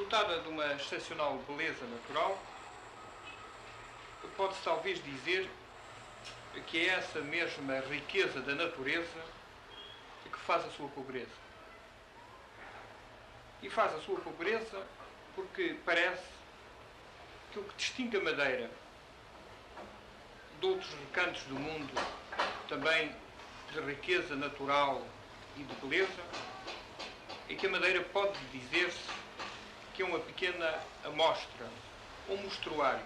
Dotada de uma excepcional beleza natural, pode-se talvez dizer que é essa mesma riqueza da natureza que faz a sua pobreza. E faz a sua pobreza porque parece que o que distingue a Madeira de outros recantos do mundo, também de riqueza natural e de beleza, é que a Madeira pode dizer-se que é uma pequena amostra, um mostruário.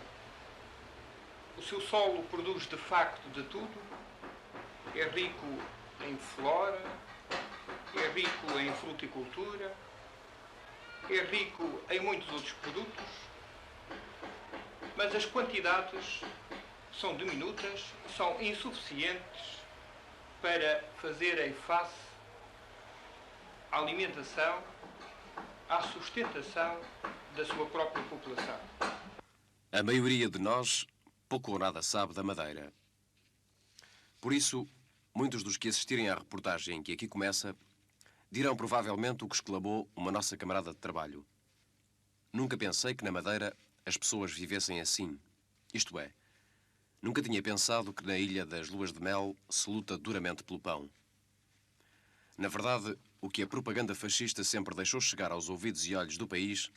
O seu solo produz de facto de tudo, é rico em flora, é rico em fruticultura, é rico em muitos outros produtos, mas as quantidades são diminutas, são insuficientes para fazerem face à alimentação, à sustentação da sua própria população. A maioria de nós pouco ou nada sabe da Madeira. Por isso, muitos dos que assistirem à reportagem que aqui começa dirão provavelmente o que exclamou uma nossa camarada de trabalho. Nunca pensei que na Madeira as pessoas vivessem assim. Isto é, nunca tinha pensado que na Ilha das Luas de Mel se luta duramente pelo pão. Na verdade, o que a propaganda fascista sempre deixou chegar aos ouvidos e olhos do país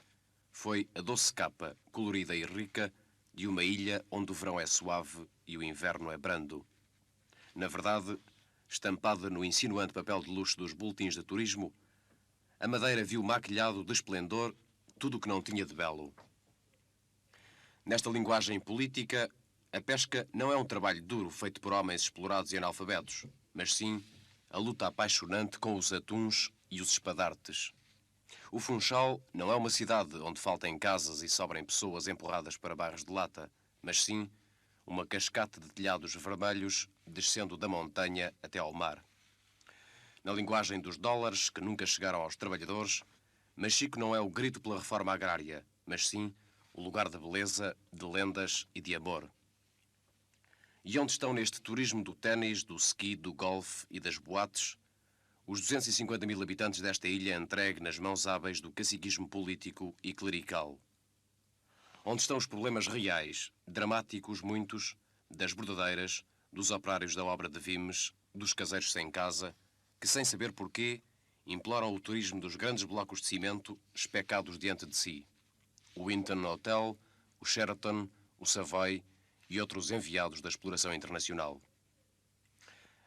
foi a doce capa, colorida e rica, de uma ilha onde o verão é suave e o inverno é brando. Na verdade, estampada no insinuante papel de luxo dos boletins de turismo, a Madeira viu maquilhado de esplendor tudo o que não tinha de belo. Nesta linguagem política, a pesca não é um trabalho duro feito por homens explorados e analfabetos, mas sim a luta apaixonante com os atuns e os espadartes. O Funchal não é uma cidade onde faltem casas e sobrem pessoas empurradas para bairros de lata, mas sim uma cascata de telhados vermelhos descendo da montanha até ao mar. Na linguagem dos dólares, que nunca chegaram aos trabalhadores, Machico não é o grito pela reforma agrária, mas sim o lugar de beleza, de lendas e de amor. E onde estão neste turismo do ténis, do ski, do golfe e das boates os 250 mil habitantes desta ilha entregue nas mãos hábeis do caciquismo político e clerical? Onde estão os problemas reais, dramáticos muitos, das bordadeiras, dos operários da obra de Vimes, dos caseiros sem casa, que sem saber porquê imploram o turismo dos grandes blocos de cimento especados diante de si? O Winton Hotel, o Sheraton, o Savoy e outros enviados da exploração internacional.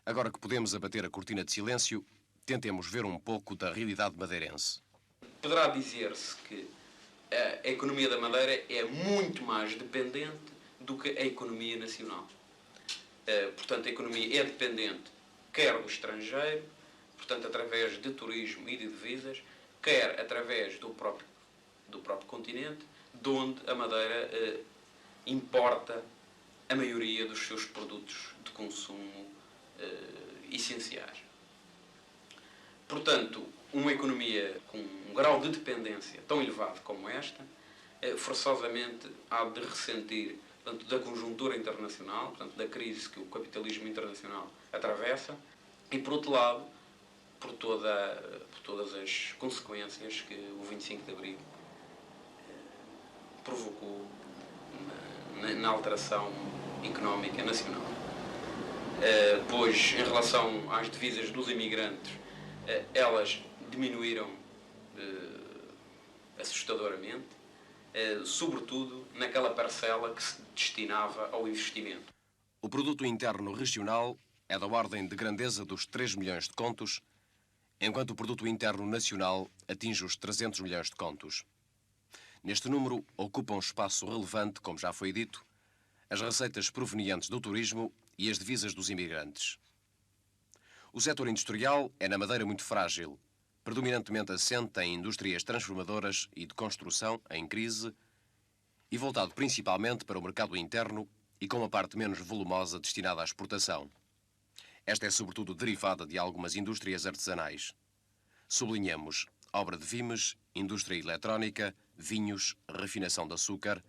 Agora que podemos abater a cortina de silêncio, tentemos ver um pouco da realidade madeirense. Poderá dizer-se que a economia da Madeira é muito mais dependente do que a economia nacional. Portanto, a economia é dependente quer do estrangeiro, portanto, através de turismo e de divisas, quer através do próprio continente, de onde a Madeira importa a maioria dos seus produtos de consumo essenciais. Portanto, uma economia com um grau de dependência tão elevado como esta, forçosamente há de ressentir, portanto, da conjuntura internacional, portanto, da crise que o capitalismo internacional atravessa, e, por outro lado, por todas as consequências que o 25 de Abril provocou na alteração económica nacional. Pois, em relação às divisas dos imigrantes, elas diminuíram assustadoramente, sobretudo naquela parcela que se destinava ao investimento. O produto interno regional é da ordem de grandeza dos 3 milhões de contos, enquanto o produto interno nacional atinge os 300 milhões de contos. Neste número ocupam espaço relevante, como já foi dito, as receitas provenientes do turismo e as divisas dos imigrantes. O setor industrial é na Madeira muito frágil, predominantemente assente em indústrias transformadoras e de construção em crise e voltado principalmente para o mercado interno e com uma parte menos volumosa destinada à exportação. Esta é sobretudo derivada de algumas indústrias artesanais. Sublinhamos obra de Vimes, indústria eletrónica, vinhos, refinação de açúcar,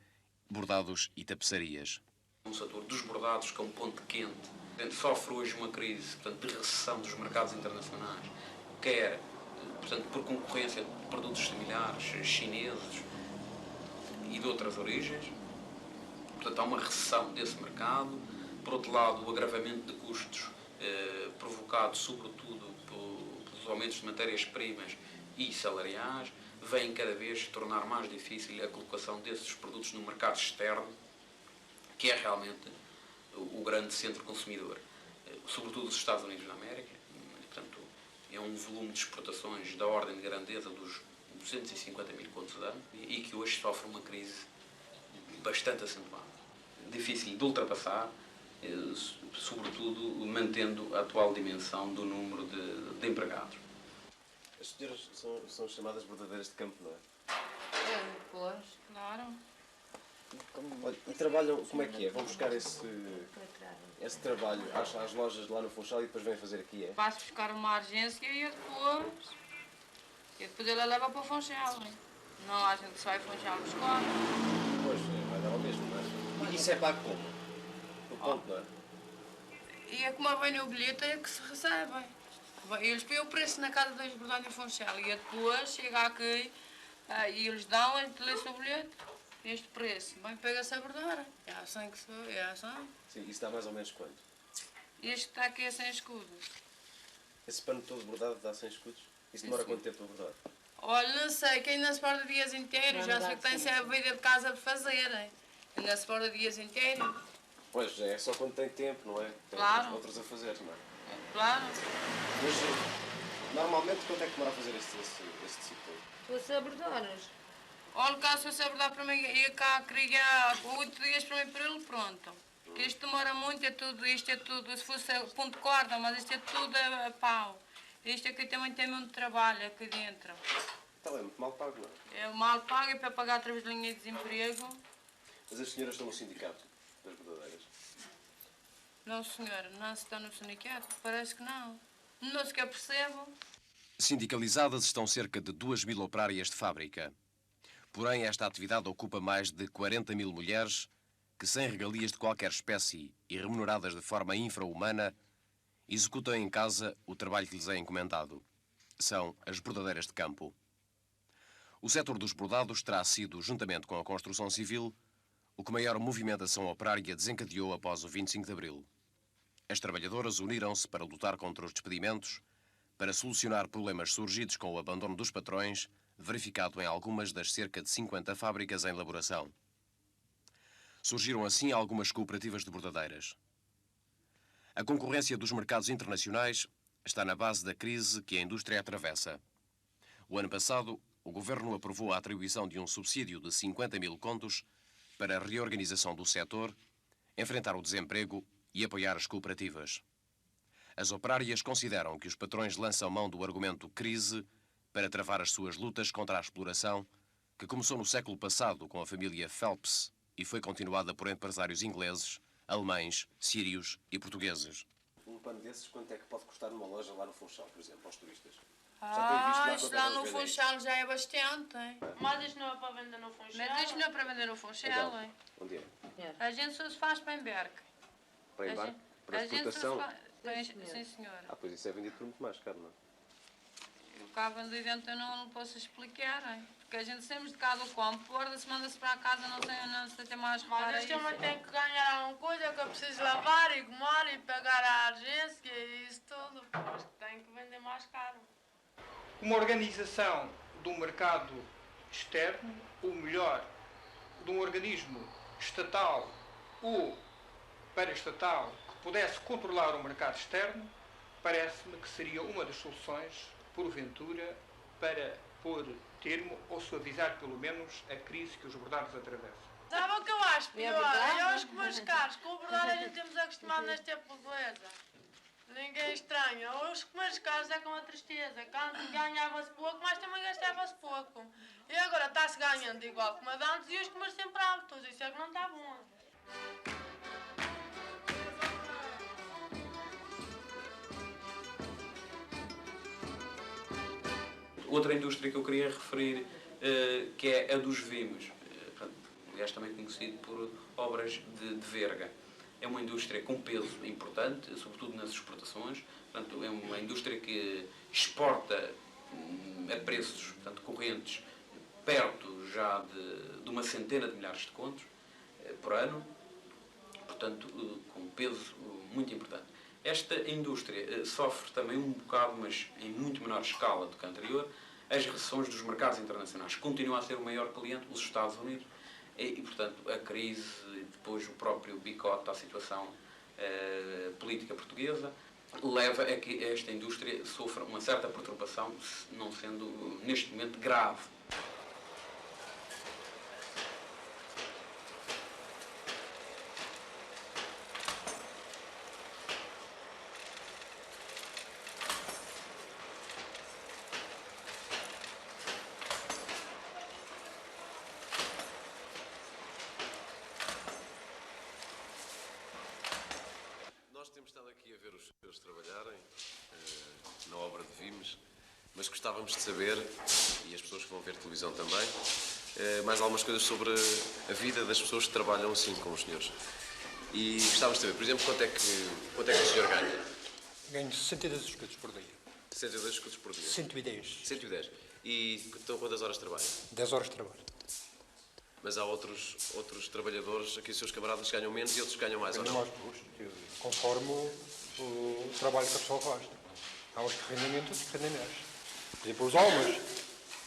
bordados e tapeçarias. Um setor dos bordados, que é um ponto quente, sofre hoje uma crise, portanto, de recessão dos mercados internacionais, quer, portanto, por concorrência de produtos similares chineses, e de outras origens. Portanto, há uma recessão desse mercado. Por outro lado, o agravamento de custos provocado sobretudo pelos aumentos de matérias-primas e salariais, vem cada vez tornar mais difícil a colocação desses produtos no mercado externo, que é realmente o grande centro consumidor, sobretudo os Estados Unidos da América. Portanto, é um volume de exportações da ordem de grandeza dos 250 mil contos ano e que hoje sofre uma crise bastante acentuada, difícil de ultrapassar, sobretudo mantendo a atual dimensão do número de empregados. As senhoras são chamadas bordadeiras de campo, não é? Pois, claro. E trabalham, como é que é? Vão buscar esse trabalho às lojas lá no Funchal e depois vêm fazer aqui, é? Vais buscar uma agência e depois ela leva para o Funchal. Não há gente que se vai Funchal buscar. Pois, vai dar ao mesmo, não é? E isso é pago como? O ponto, não é? E é como vem no bilhete é que se recebem. Eles põem o preço na casa das bordadas em Funchal e depois chega aqui e eles dão, lê-se o bilhete. Este preço, bem, pega-se a bordar. É assim que se vê, é assim. Sim, isso dá mais ou menos quanto? Este está aqui é sem escudos. Esse pano todo bordado dá 100 escudos? Isso demora quanto tempo a bordar? Olha, não sei, que ainda se borda dias inteiros, já sei que tem-se a vida de casa para fazerem. Ainda se borda dias inteiros. Pois, é só quando tem tempo, não é? Tem Claro. outros a fazer, não é? Claro. Mas, normalmente, quanto é que demora a fazer este ciclo? Tu sabordanas. Olha, cá se fosse a bordar para mim, ia cá, queria 8 dias para mim para ele, pronto. Porque isto demora muito, isto é tudo, se fosse ponto de corda, mas isto é tudo a pau. Isto aqui também tem muito trabalho aqui dentro. Então é muito mal pago, não é? É mal pago, é para pagar através de linha de desemprego. Mas as senhoras estão no sindicato das bordadeiras? Não, senhora, não se está no sindicato, parece que não. Não sequer percebo. Sindicalizadas estão cerca de 2.000 operárias de fábrica. Porém, esta atividade ocupa mais de 40.000 mulheres que, sem regalias de qualquer espécie e remuneradas de forma infra-humana, executam em casa o trabalho que lhes é encomendado. São as bordadeiras de campo. O setor dos bordados terá sido, juntamente com a construção civil, o que maior movimentação operária desencadeou após o 25 de Abril. As trabalhadoras uniram-se para lutar contra os despedimentos, para solucionar problemas surgidos com o abandono dos patrões, verificado em algumas das cerca de 50 fábricas em elaboração. Surgiram assim algumas cooperativas de bordadeiras. A concorrência dos mercados internacionais está na base da crise que a indústria atravessa. O ano passado, o Governo aprovou a atribuição de um subsídio de 50.000 contos para a reorganização do setor, enfrentar o desemprego e apoiar as cooperativas. As operárias consideram que os patrões lançam mão do argumento crise para travar as suas lutas contra a exploração, que começou no século passado com a família Phelps e foi continuada por empresários ingleses, alemães, sírios e portugueses. Um pano desses, quanto é que pode custar numa loja lá no Funchal, por exemplo, aos turistas? Isto lá no Funchal já é bastante, hein? Mas isto não é para vender no Funchal. Mas isto não é para vender no Funchal, hein? Onde é? A gente só se faz para embarque. Para embarque? Para exportação? Sim, senhora. Ah, pois isso é vendido por muito mais caro, não é? O cá vendido dentro eu não posso explicar, hein? Porque a gente sempre de cá do campo, borda-se, manda-se para a casa, não se tem mais reparo. Mas isto também tem que ganhar alguma coisa que eu preciso lavar e gomar e pagar a agência e isso tudo. Mas tem que vender mais caro. Uma organização do mercado externo, ou melhor, de um organismo estatal ou paraestatal que pudesse controlar o mercado externo, parece-me que seria uma das soluções, porventura, para pôr termo ou suavizar pelo menos a crise que os bordados atravessam. Sabe o que eu acho pior? É os comeres caros. Com o bordado a gente temos acostumado neste tempo de beleza. Ninguém estranha. Os comeres caros é com a tristeza. Quando ganhava-se pouco, mas também gastava-se pouco. E agora está-se ganhando igual como a de antes e os comeres sempre altos. Isso é que não está bom. Outra indústria que eu queria referir, que é a dos vimos, aliás também conhecido por obras de verga. É uma indústria com peso importante, sobretudo nas exportações. Portanto, é uma indústria que exporta a preços, portanto, correntes perto já de uma centena de milhares de contos por ano, portanto, com um peso muito importante. Esta indústria sofre também um bocado, mas em muito menor escala do que a anterior, as recessões dos mercados internacionais. Continua a ser o maior cliente, os Estados Unidos, e portanto, a crise e depois o próprio bicote à situação política portuguesa leva a que esta indústria sofra uma certa perturbação, não sendo neste momento grave. Nós temos estado aqui a ver os senhores trabalharem na obra de Vimes, mas gostávamos de saber, e as pessoas que vão ver televisão também, mais algumas coisas sobre a vida das pessoas que trabalham assim com os senhores. E gostávamos de saber, por exemplo, quanto é que o senhor ganha? Ganho 62 escudos por dia. 62 escudos por dia? 110. 110. E então quantas horas trabalha? 10 horas de trabalho. Mas há outros trabalhadores, aqui os seus camaradas, que ganham menos e outros que ganham mais, ou Ganho não? mais justo, conforme o trabalho que a pessoa faz. Há uns que rendem menos, outros que rendem mais. Por exemplo, os homens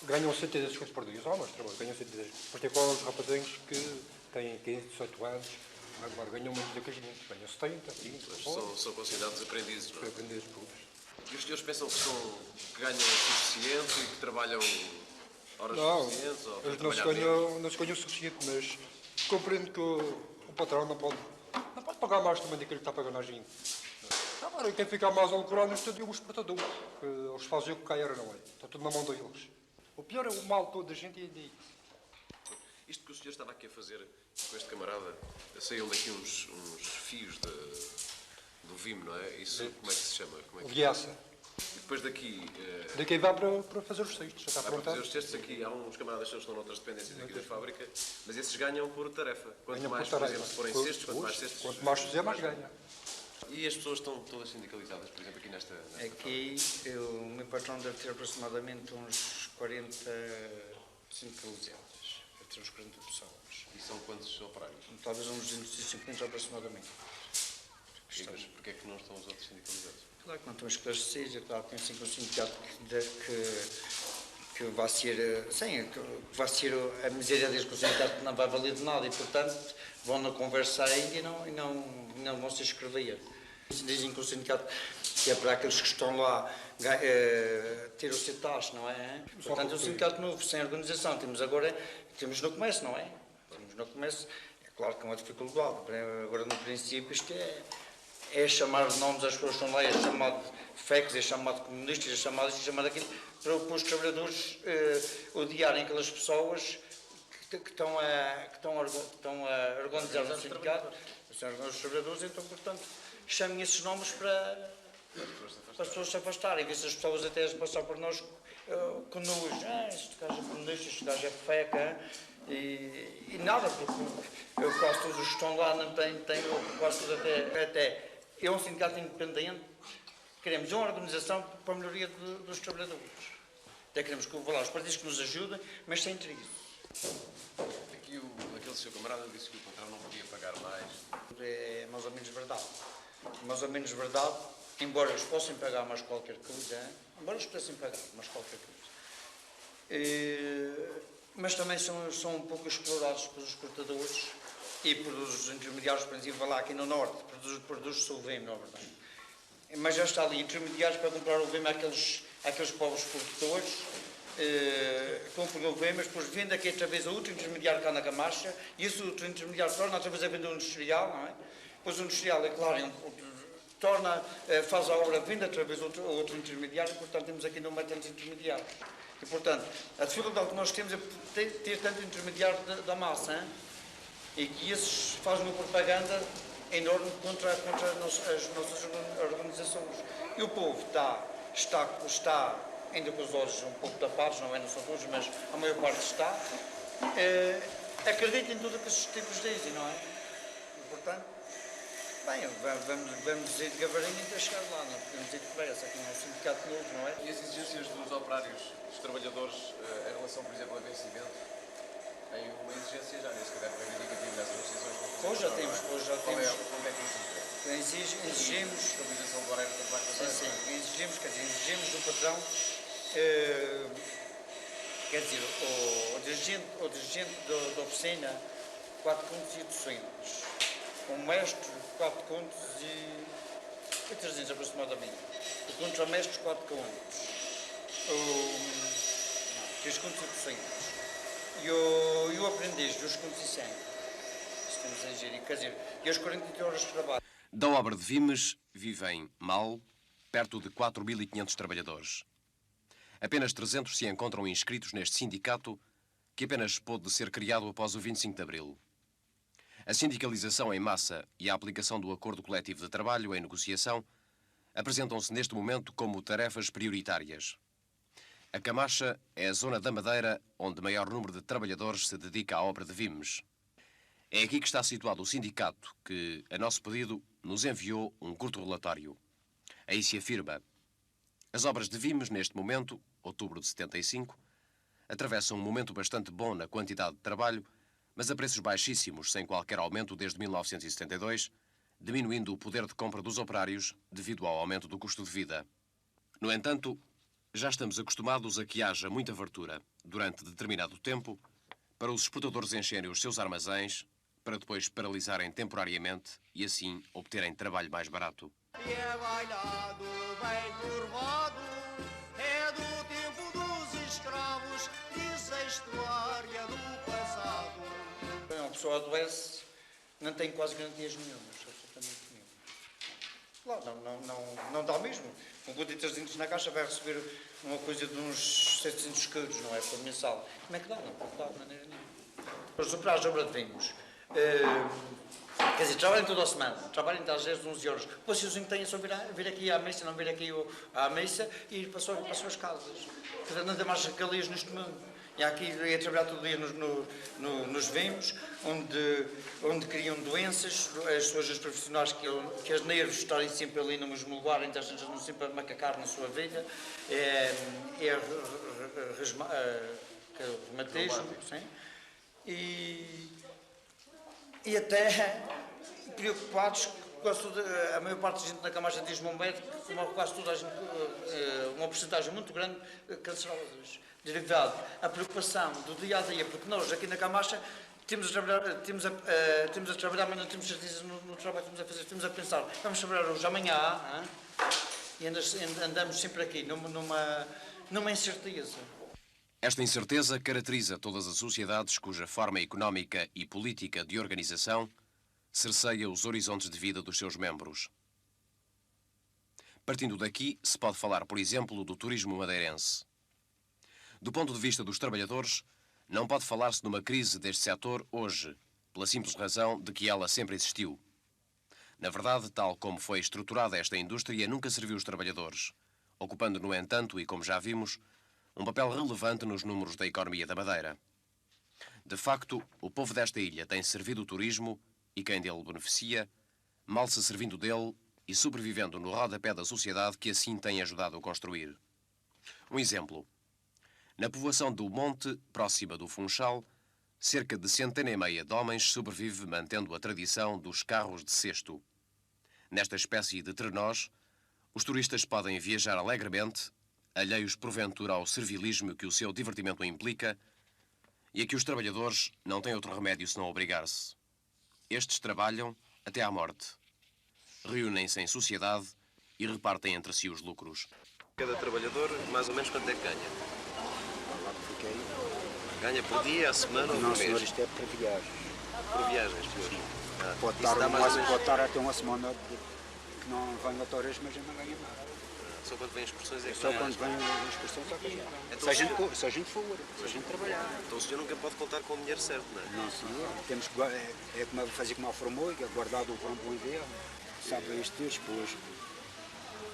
ganham 110 escudos por dia. Os homens ganham 110. Depois tem com os rapazinhos que têm 15, 18 anos, agora ganham muito do que a gente. Ganham 70, 30, São considerados aprendizes, não é? aprendizes puros. E os senhores pensam que ganham o suficiente e que trabalham horas Não, suficientes? Ou eles trabalhar não se ganham o suficiente, mas compreendo que o patrão não pode pagar mais também daquilo que está pagando a gente. Agora, quem fica mais alocado nisto é o exportador, que eles fazem o que querem, não é? Está tudo na mão deles. O pior é o mal todo da gente é de... Isto que o senhor estava aqui a fazer com este camarada, saíram daqui uns fios do Vime, não é? Isso como é que se chama? Como é que... Liaça. E depois daqui... Daqui vai para fazer os cestos, já está para fazer pronto. os testes aqui, há uns camaradas que estão noutras dependências aqui da fábrica, mas esses ganham por tarefa. Quanto Ganham mais, por por tarefa. exemplo, se forem cestos, quanto mais cestos... Quanto mais fizer, mais ganha. E as pessoas estão todas sindicalizadas, por exemplo, aqui nesta Aqui, o meu patrão deve ter aproximadamente uns 40 sindicalizados, deve ter uns 40 pessoas. E são quantos operários? Talvez uns 250 aproximadamente. E mas porquê é que não estão os outros sindicalizados? Claro que não estamos esclarecidos, é claro que tem sempre um sindicato que vai ser, sim, que vai ser a miséria deles com o sindicato não vai valer de nada e, portanto, vão na conversa ainda e não vão se inscrever. Dizem que o sindicato, que é para aqueles que estão lá, ter o seu taxa, não é? Portanto, é um sindicato novo, sem organização. Temos no comércio, não é? Temos no comércio, é claro que é uma dificuldade. Agora, no princípio, isto é chamar de nomes às pessoas que estão lá, é chamado de FECs, é chamado de comunistas, é chamado aquilo, para os trabalhadores odiarem aquelas pessoas que estão a organizar o sindicato, são os trabalhadores, então, portanto, chamem esses nomes para as pessoas se afastarem, ver se as pessoas até se passar por nós com nojo. Este gajo é comunista, este gajo é feca, e nada, porque quase todos os que estão lá não têm quase todos até é um sindicato independente, queremos uma organização para a melhoria dos trabalhadores. Até queremos que os partidos que nos ajudem, mas sem interesse. Aqui aquele seu camarada disse que o patrão não podia pagar mais. É mais ou menos verdade. Mais ou menos verdade, embora eles possam pagar mais qualquer coisa, mas também são um pouco explorados pelos exportadores e pelos intermediários, por exemplo, lá aqui no Norte, produz-se o VEM, não é verdade? Mas já está ali, intermediários para comprar o VEM àqueles povos produtores, compram o VEM, mas depois vende aqui outra vez a outro intermediário cá na Camacha, e esse outro intermediário torna outra vez a vender ao industrial, não é? Depois o industrial, é claro, faz a obra, vende outra vez a outro intermediário, portanto temos aqui não tantos intermediários. E, portanto, a dificuldade que nós temos é ter tanto intermediário da massa, hein? E que esses fazem uma propaganda enorme contra as nossas organizações. E o povo está ainda com os olhos um pouco tapados, não são todos, mas a maior parte está, acredita em tudo o que esses tipos dizem, não é? E, portanto, Bem, vamos ir devagarinho até chegar lá, não podemos ir depressa, aqui não é um sindicato novo, não é? E as exigências dos operários, dos trabalhadores, em relação, por exemplo, a vencimento? Tem uma exigência já nesse caráter reivindicativo nessas decisões? Hoje já temos. Como é que Exigimos. Estabilização do horário de trabalho também? Sim, exigimos do patrão, quer dizer, o dirigente da oficina, 4 contos e 800. O mestre, 4 contos e 300 aproximadamente. O contos ao mestre, 4 contos. 3 contos e 800. E o aprendiz, 2 contos e 100. Estamos a gerir, quer dizer, e as 48 horas de trabalho. Da obra de Vimes vivem, mal, perto de 4.500 trabalhadores. Apenas 300 se encontram inscritos neste sindicato, que apenas pôde ser criado após o 25 de Abril. A sindicalização em massa e a aplicação do acordo coletivo de trabalho em negociação apresentam-se neste momento como tarefas prioritárias. A Camacha é a zona da Madeira onde maior número de trabalhadores se dedica à obra de Vimes. É aqui que está situado o sindicato que, a nosso pedido, nos enviou um curto relatório. Aí se afirma: as obras de Vimes, neste momento, outubro de 75, atravessam um momento bastante bom na quantidade de trabalho, mas a preços baixíssimos, sem qualquer aumento desde 1972, diminuindo o poder de compra dos operários devido ao aumento do custo de vida. No entanto, já estamos acostumados a que haja muita fartura, durante determinado tempo, para os exportadores encherem os seus armazéns, para depois paralisarem temporariamente e assim obterem trabalho mais barato. E é bailado, bem curvado, é do tempo dos escravos, diz a história do passado. Uma pessoa adoece, não tem quase garantias nenhumas, absolutamente nenhumas. Claro, não dá mesmo. Um conto de 300 na caixa vai receber uma coisa de uns 700 euros, não é? Por mensal. Como é que dá? Não pode dar de maneira nenhuma. Os operários de obra de Vimes, quer dizer, trabalham toda a semana, trabalham às vezes 11 horas. Depois, se os têm, é só vir aqui à missa, não vir aqui à missa e ir para as suas casas. Quer dizer, não tem mais regalias neste mundo. E aqui ia trabalhar todo dia nos Vimes, onde criam doenças, as pessoas profissionais que as nervos estarem sempre ali no mesmo lugar, então estão sempre a macacar na sua vida, reumatismo, sim. E até preocupados, a maior parte da gente na Camacha diz-me um médico, quase toda a gente, uma porcentagem muito grande, cancerosas. Derivado a preocupação do dia a dia, porque nós aqui na Camacha temos a trabalhar, mas não temos certeza no trabalho que estamos a fazer. Estamos a pensar, vamos trabalhar hoje, amanhã, e andamos sempre aqui numa incerteza. Esta incerteza caracteriza todas as sociedades cuja forma económica e política de organização cerceia os horizontes de vida dos seus membros. Partindo daqui, se pode falar, por exemplo, do turismo madeirense. Do ponto de vista dos trabalhadores, não pode falar-se de uma crise deste setor hoje, pela simples razão de que ela sempre existiu. Na verdade, tal como foi estruturada esta indústria, nunca serviu os trabalhadores, ocupando, no entanto, e como já vimos, um papel relevante nos números da economia da Madeira. De facto, o povo desta ilha tem servido o turismo e quem dele beneficia, mal se servindo dele e sobrevivendo no rodapé da sociedade que assim tem ajudado a construir. Um exemplo. Na povoação do Monte, próxima do Funchal, cerca de 150 de homens sobrevive mantendo a tradição dos carros de cesto. Nesta espécie de trenós, os turistas podem viajar alegremente, alheios porventura ao servilismo que o seu divertimento implica, e a que os trabalhadores não têm outro remédio senão obrigar-se. Estes trabalham até à morte. Reúnem-se em sociedade e repartem entre si os lucros. Cada trabalhador, mais ou menos, quanto é que ganha? Ganha por dia, à semana ou por mês? Não, senhor, isto é por viagens. Por viagens, Pode estar até uma semana que não venho a horas, mas eu não ganho nada. Só quando vêm excursões é que Só quando vêm as excursões é que ganho. Então, se a gente for, se a gente trabalhar. Então o senhor nunca pode contar com o dinheiro certo, não é? Não, senhor. Temos que fazer como a formoica, guardar o bom ideal. Sabe, este depois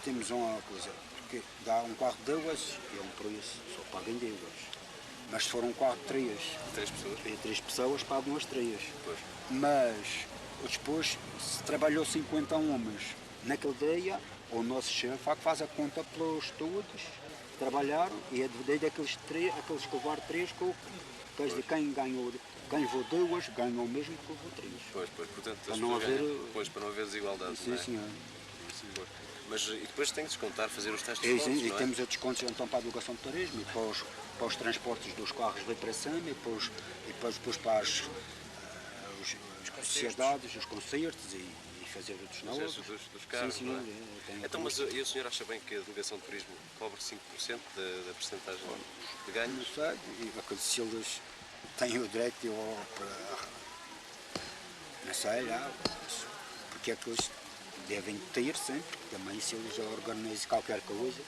temos uma coisa, porque dá um carro de 2 é um preço, só pagam 2. Mas se for um carro de 3 pessoas? 3 pessoas pagam as 3. Pois. Mas Depois, se trabalhou 50 homens naquele dia, o nosso chefe faz a conta pelos todos que trabalharam e é dividido aqueles que levaram 3 com quer dizer, quem levou 2 ganhou o mesmo que levou 3. Pois, portanto, Para não haver... para não haver desigualdade, Sim, não é? senhor. Mas e depois tem que descontar, fazer os testes E, falsos, e não é? temos os descontos então para a educação de turismo e para os transportes dos carros de para cima e depois para as sociedades, os concertos e fazer outros Os novos. gestos dos carros, sim, não é? tem Então, mas e o senhor acha bem que a delegação de turismo cobre 5% da percentagem de ganho? Não sei, e se eles têm o direito não sei lá, porque é que eles devem ter sempre, também se eles organizam qualquer coisa,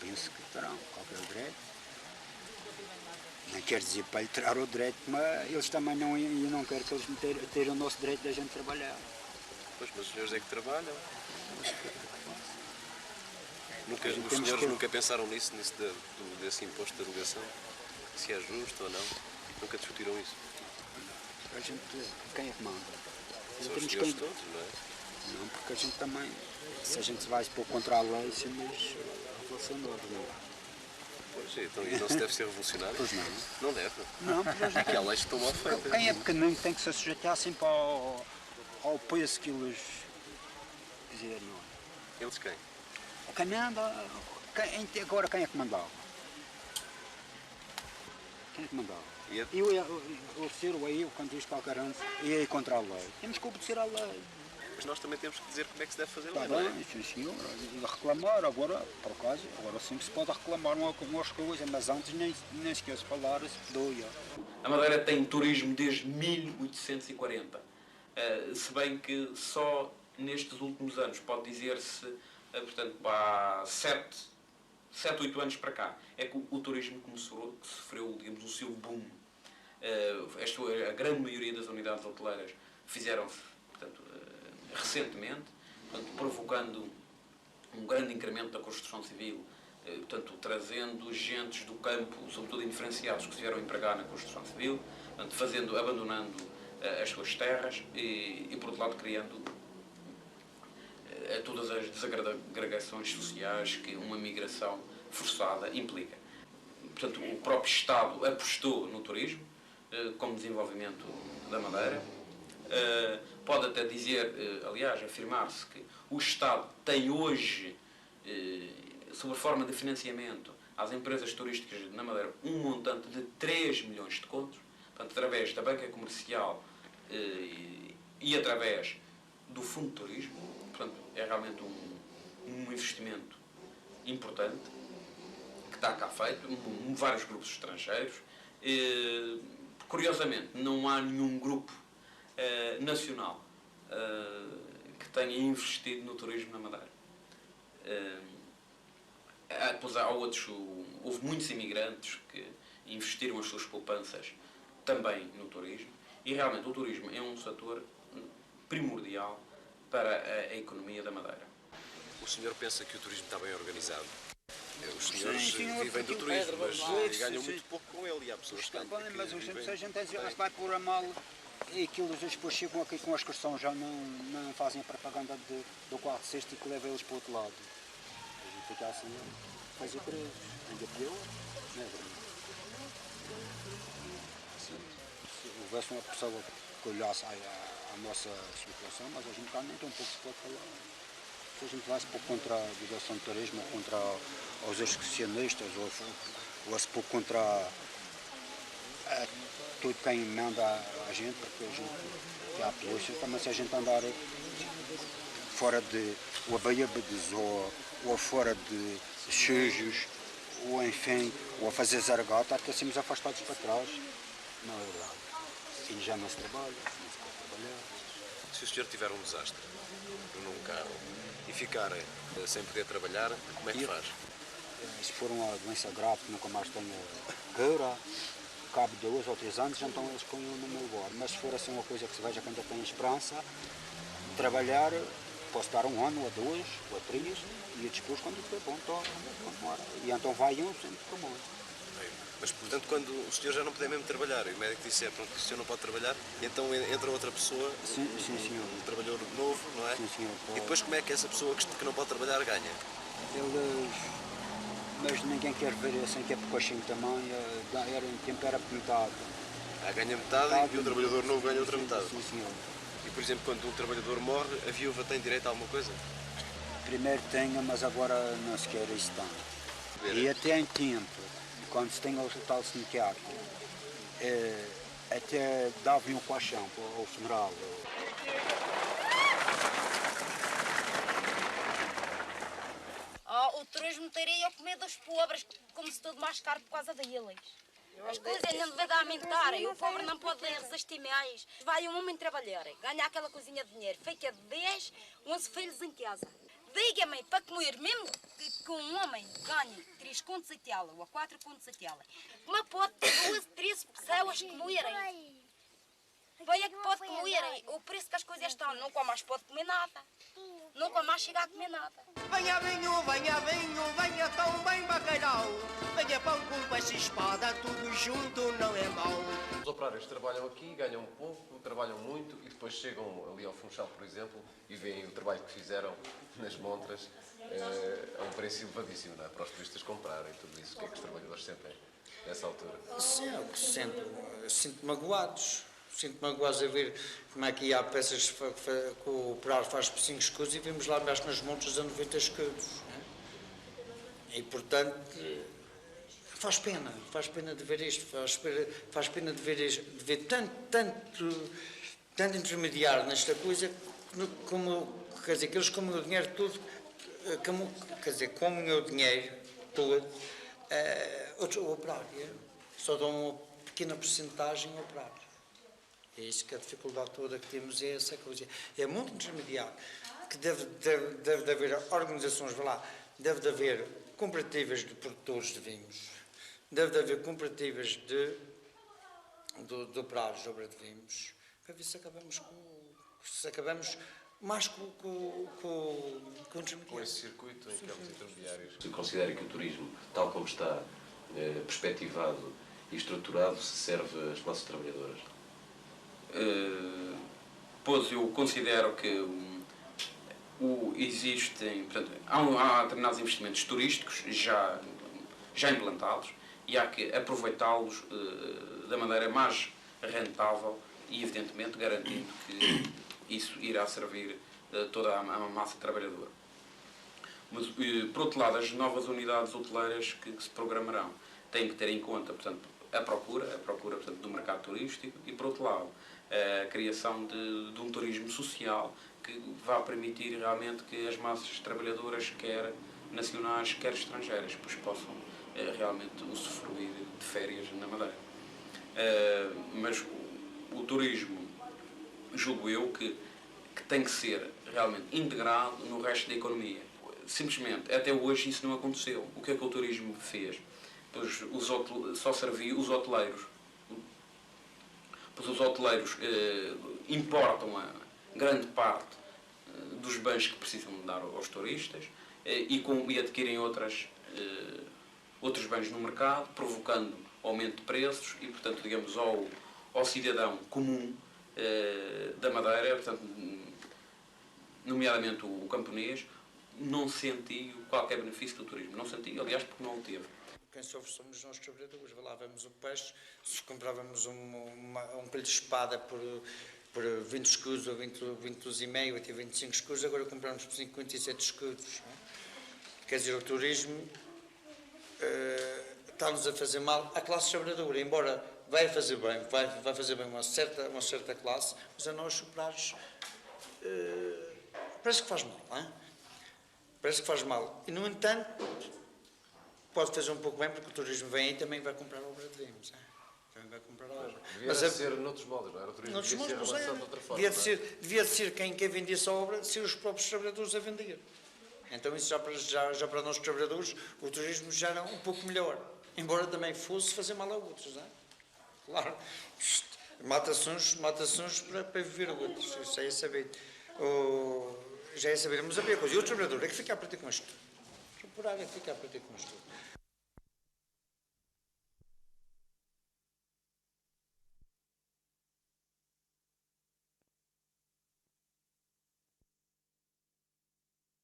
penso que terão qualquer direito. Não quer dizer para lhe tirar o direito, mas eles também não querem que eles tenham o nosso direito da gente trabalhar. Pois, mas os senhores é que trabalham. Os temos senhores que- nunca pensaram nisso desse imposto da delegação? Se é justo ou não? Nunca discutiram isso? A gente, quem é que manda? São os Temos senhores que- todos, não é? Não, porque a gente também, se a gente vai se pôr contra a lei, somos revolucionários, não é? Pois, então, e não se deve ser revolucionário? Pois não. Não deve. Não, porque a gente- É que há leis que estão mal feitas. Quem é pequenino tem que se sujeitar sempre ao peso que eles dizer, não é? Eles quem? Quem manda, agora quem é que mandava? Quem é que mandava? E é- O ser ou eu, quando diz qualquer ano, ia contra a lei. Temos que obedecer à lei. Mas nós também temos que dizer como é que se deve fazer Está lá, não é? bem, sim senhor. E reclamar agora, por acaso, agora sim se pode reclamar umas coisas, mas antes nem sequer se falar, se doia. A Madeira tem turismo desde 1840, se bem que só nestes últimos anos, pode dizer-se, portanto, há 7, 8 anos para cá, é que o turismo começou, que sofreu, digamos, o seu boom. A grande maioria das unidades hoteleiras fizeram-se, portanto, recentemente, portanto, provocando um grande incremento da construção civil, portanto, trazendo gentes do campo, sobretudo indiferenciados, que se vieram empregar na construção civil, portanto, abandonando as suas terras e, por outro lado, criando todas as desagregações sociais que uma migração forçada implica. Portanto, o próprio Estado apostou no turismo como desenvolvimento da Madeira. Pode até dizer, aliás, afirmar-se que o Estado tem hoje, sob a forma de financiamento às empresas turísticas na Madeira, um montante de 3 milhões de contos, portanto, através da banca comercial e através do Fundo de Turismo. Portanto, é realmente um investimento importante que está cá feito, vários grupos estrangeiros. Curiosamente, não há nenhum grupo nacional que tenha investido no turismo na Madeira. Depois houve muitos imigrantes que investiram as suas poupanças também no turismo e realmente o turismo é um setor primordial para a economia da Madeira. O senhor pensa que o turismo está bem organizado? Os senhores Sim, senhor, vivem do porque turismo, mas ganham sim. muito pouco com ele e há pessoas Está que bem, mas a gente, vivem se a gente bem. se vai pôr a mal e aquilo depois chegam aqui com as questões já não fazem a propaganda do quarto sexto e que leva eles para o outro lado. A gente fica assim, faz o preço, ainda pior, não é verdade? Se houvesse uma pessoa que olhasse a nossa situação, mas a gente cá nem tão pouco se pode falar. Se a gente vai se pôr contra a divulgação do turismo, contra os excursionistas, ou se pôr contra tudo quem manda a gente, porque a gente tem a polícia, também se a gente andar fora de ou bêbados ou fora de sujos, ou enfim, ou a fazer zargata, até sermos afastados para trás, não é verdade. E já não se trabalha, não se pode trabalhar. Se o senhor tiver um desastre num carro e ficar sem poder trabalhar, como é que faz? Se for uma doença grave que nunca mais tenha cura, cabo de 2 ou 3 anos, então eles põem no meu lugar. Mas se for assim uma coisa que se veja que ainda tem esperança de trabalhar, posso dar 1 ano, ou 2, ou 3, e depois, quando for bom, continuar. E então vai sempre para o mundo. Mas, portanto, quando o senhor já não puder mesmo trabalhar e o médico disser, pronto, que o senhor não pode trabalhar, então entra outra pessoa, Sim, senhor. um trabalhador novo, não é? Sim, senhor. E depois como é que essa pessoa que não pode trabalhar ganha? Eles... Mas ninguém quer ver assim que é pecoxinho também. Era em tempo era metade. Ganha metade e o trabalhador novo ganha outra metade. Sim, senhor. E, por exemplo, quando um trabalhador morre, a viúva tem direito a alguma coisa? Primeiro tinha, mas agora não se quer isso tanto. E até em tempo, quando se tinha o tal sindicato, até davam um colchão para o funeral. O turismo teria a comer dos pobres, como se tudo mais caro por causa deles. As coisas não devem aumentar e o pobre não pode resistir mais. Vai um homem trabalhar, ganha aquela coisinha de dinheiro, fica 10, 11 filhos em casa. Diga-me, para comer, mesmo que um homem ganhe 3 contos a tela ou 4 contos a tela, como pode ter 12, 13 pessoas comerem? Bem é que pode comer, o preço que as coisas estão, nunca mais pode comer nada. Nunca mais chega a comer nada. Venha vinho, venha tão bem bacalhau. Venha pão com peixe e espada, tudo junto não é mau. Os operários trabalham aqui, ganham pouco, trabalham muito e depois chegam ali ao Funchal, por exemplo, e veem o trabalho que fizeram nas montras a um preço elevadíssimo, não é? Para os turistas comprarem tudo isso. O que é que os trabalhadores sentem nessa altura? Sim, é o que sinto magoados. Sinto magoados a ver como é que há peças que o operário faz por 5 escudos e vimos lá embaixo nas montas a 90 escudos. E, portanto, faz pena de ver isto, faz pena de ver tanto intermediário nesta coisa, como, quer dizer, que eles comem o dinheiro todo, comem o dinheiro todo, o operário, só dão uma pequena porcentagem ao operário. É isso que a dificuldade toda que temos é essa coisa. É muito intermediário, que deve de haver organizações, deve de haver cooperativas de produtores de vinhos, deve de haver cooperativas de operários de obra de vinhos, para ver se acabamos mais com o intermediário. Com esse circuito em que há os intermediários. Se considera que o turismo, tal como está perspectivado e estruturado, se serve às classes trabalhadoras? Pois eu considero que existem, portanto, há determinados investimentos turísticos já implantados e há que aproveitá-los da maneira mais rentável e, evidentemente, garantindo que isso irá servir toda a massa trabalhadora. Mas, por outro lado, as novas unidades hoteleiras que se programarão têm que ter em conta, portanto, a procura portanto, do mercado turístico e, por outro lado, a criação de um turismo social que vá permitir realmente que as massas trabalhadoras, quer nacionais, quer estrangeiras, pois possam realmente usufruir de férias na Madeira. Mas o turismo, julgo eu, que tem que ser realmente integrado no resto da economia. Simplesmente, até hoje isso não aconteceu. O que é que o turismo fez? Pois só serviu os hoteleiros. Pois os hoteleiros importam a grande parte dos bens que precisam dar aos turistas e adquirem outros bens no mercado, provocando aumento de preços e, portanto, digamos, ao cidadão comum da Madeira, portanto, nomeadamente o camponês, não sentiu qualquer benefício do turismo. Não sentiu, aliás, porque não o teve. Quem sofre somos nós trabalhadores. Valávamos o peixe, se comprávamos um pelho de espada por 20 escudos ou 20,5 até 25 escudos, agora compramos por 57 escudos. Quer dizer, o turismo está-nos a fazer mal à classe trabalhadora, embora vai fazer bem uma certa classe, mas a nós operários parece que faz mal, não é? Parece que faz mal. E, no entanto, pode fazer um pouco bem, porque o turismo vem aí e também vai comprar a obra de vinhos. Também vai comprar a obra. Devia ser noutros modos, não era? O turismo devia ser avançado de outra forma. Devia ser quem vendesse a obra, ser os próprios trabalhadores a vender. Então isso já para nós trabalhadores, o turismo já era um pouco melhor. Embora também fosse fazer mal a outros, não é? Claro. Matações para viver a outros. Isso já é saber. Já é saber. Mas a primeira coisa, e o trabalhador é que fica a aprender com isto. O operário é que fica a aprender com isto.